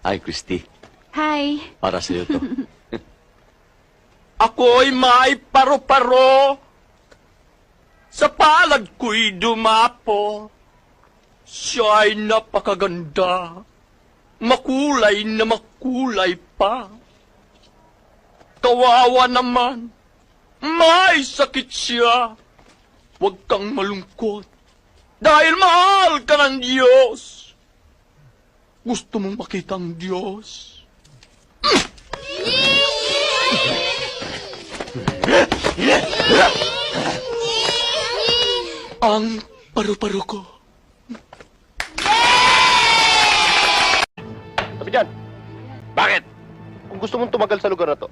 Ay, Christy, Hi. para sa'yo to. Ako'y may paro-paro, sa palad ko'y dumapo. Siya'y napakaganda, makulay na makulay pa. Kawawa naman, may sakit siya. Huwag kang malungkot, dahil mahal ka ng Diyos. Gusto mong makita ang Diyos? Ang paru-paro ko. Sabi dyan. Bakit? Kung gusto mong tumagal sa lugar na to,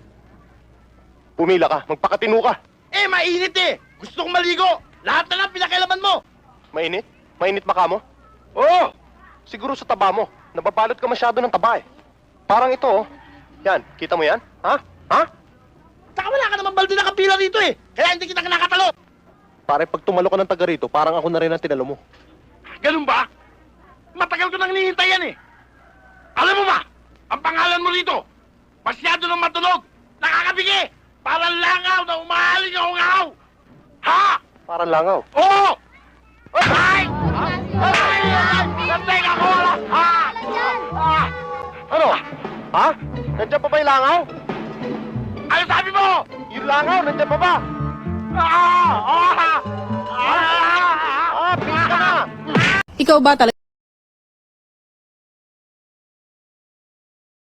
pumila ka, magpakatino ka. Eh, mainit eh! Gusto kong maligo! Lahat na lang pinakailaman mo! Mainit? Mainit ba ka mo? Oo! Siguro sa taba mo. Nababalot ka masyado ng taba eh. Parang ito oh. Yan, kita mo yan? Ha? Ha? Saka wala ka naman balde na kapila rito eh! Kaya hindi kita kinakatalo! Pare, pag tumalo ka ng taga rito, parang ako na rin ang tinalo mo. Ganun ba? Matagal ko nang hinihintay yan eh! Alam mo ba? Ang pangalan mo rito! Masyado nang matunog! Nakakabigi! Parang langaw na umahaling ang hungaw! Ha? Parang langaw. Oo! Ay! Ay! Nantay ka ko! Ha? Ano? Ha? Nandiyan pa ba yung langaw? Ano sabi mo? Yung langaw, nandiyan pa ba? Ah! Ah! Ah! Ah, please ka na! Ikaw ba talaga?